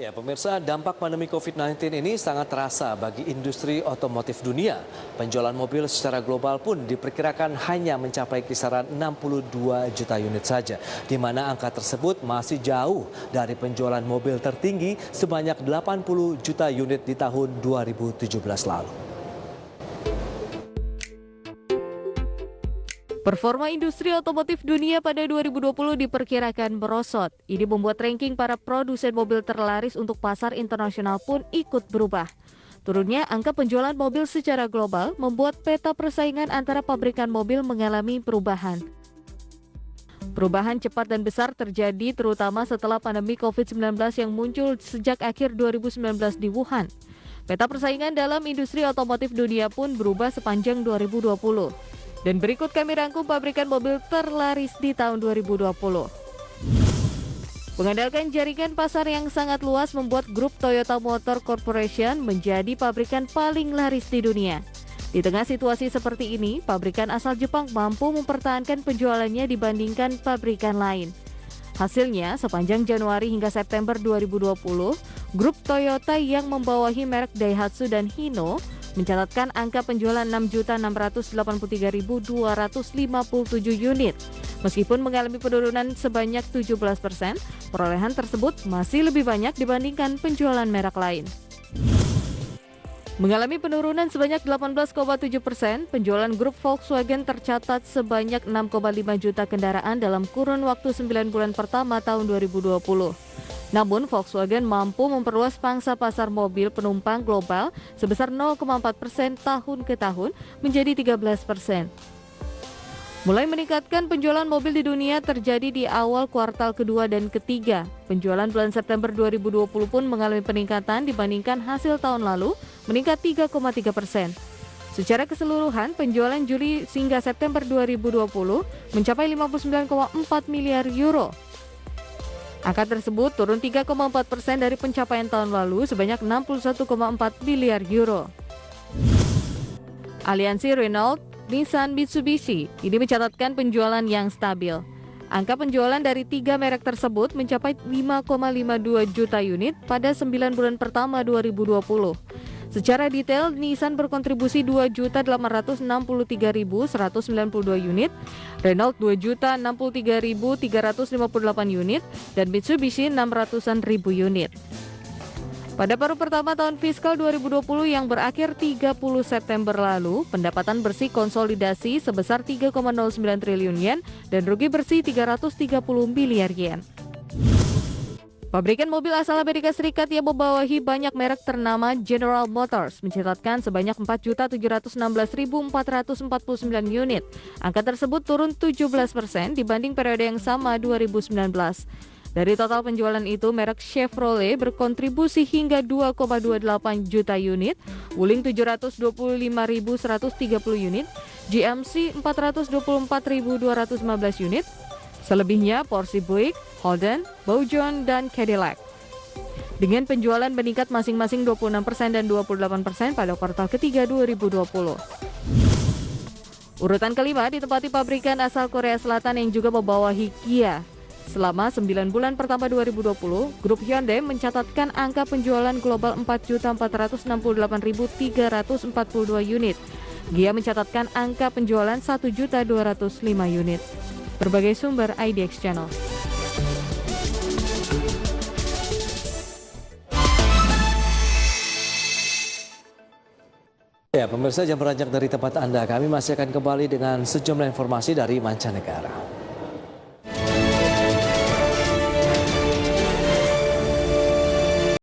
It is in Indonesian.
Ya, pemirsa, dampak pandemi COVID-19 ini sangat terasa bagi industri otomotif dunia. Penjualan mobil secara global pun diperkirakan hanya mencapai kisaran 62 juta unit saja, di mana angka tersebut masih jauh dari penjualan mobil tertinggi sebanyak 80 juta unit di tahun 2017 lalu. Performa industri otomotif dunia pada 2020 diperkirakan merosot. Ini membuat ranking para produsen mobil terlaris untuk pasar internasional pun ikut berubah. Turunnya angka penjualan mobil secara global membuat peta persaingan antara pabrikan mobil mengalami perubahan. Perubahan cepat dan besar terjadi terutama setelah pandemi COVID-19 yang muncul sejak akhir 2019 di Wuhan. Peta persaingan dalam industri otomotif dunia pun berubah sepanjang 2020. Dan berikut kami rangkum pabrikan mobil terlaris di tahun 2020. Mengandalkan jaringan pasar yang sangat luas membuat grup Toyota Motor Corporation menjadi pabrikan paling laris di dunia. Di tengah situasi seperti ini, pabrikan asal Jepang mampu mempertahankan penjualannya dibandingkan pabrikan lain. Hasilnya, sepanjang Januari hingga September 2020, grup Toyota yang membawahi merek Daihatsu dan Hino mencatatkan angka penjualan 6.683.257 unit. Meskipun mengalami penurunan sebanyak 17%, perolehan tersebut masih lebih banyak dibandingkan penjualan merek lain. Mengalami penurunan sebanyak 18,7%, penjualan grup Volkswagen tercatat sebanyak 6,5 juta kendaraan dalam kurun waktu 9 bulan pertama tahun 2020. Namun, Volkswagen mampu memperluas pangsa pasar mobil penumpang global sebesar 0,4% tahun ke tahun menjadi 13%. Mulai meningkatkan penjualan mobil di dunia terjadi di awal kuartal kedua dan ketiga. Penjualan bulan September 2020 pun mengalami peningkatan dibandingkan hasil tahun lalu, meningkat 3,3%. Secara keseluruhan, penjualan Juli hingga September 2020 mencapai 59,4 miliar euro. Angka tersebut turun 3,4% dari pencapaian tahun lalu sebanyak 61,4 miliar euro. Aliansi Renault, Nissan, Mitsubishi ini mencatatkan penjualan yang stabil. Angka penjualan dari 3 merek tersebut mencapai 5,52 juta unit pada 9 bulan pertama 2020. Secara detail, Nissan berkontribusi 2.863.192 unit, Renault 2.063.358 unit, dan Mitsubishi 600-an ribu unit. Pada paruh pertama tahun fiskal 2020 yang berakhir 30 September lalu, pendapatan bersih konsolidasi sebesar 3,09 triliun yen dan rugi bersih 330 miliar yen. Pabrikan mobil asal Amerika Serikat yang membawahi banyak merek ternama General Motors mencatatkan sebanyak 4.716.449 unit. Angka tersebut turun 17% dibanding periode yang sama 2019. Dari total penjualan itu, merek Chevrolet berkontribusi hingga 2,28 juta unit, Wuling 725.130 unit, GMC 424.215 unit, selebihnya Porsche Buick, Holden, Baujon, dan Cadillac. Dengan penjualan meningkat masing-masing 26% dan 28% pada kuartal ketiga 2020. Urutan kelima ditempati pabrikan asal Korea Selatan yang juga membawahi Kia. Selama 9 bulan pertama 2020, grup Hyundai mencatatkan angka penjualan global 4.468.342 unit. Kia mencatatkan angka penjualan 1.205 unit. Berbagai sumber IDX Channel. Ya, pemirsa, jangan beranjak dari tempat Anda. Kami masih akan kembali dengan sejumlah informasi dari mancanegara.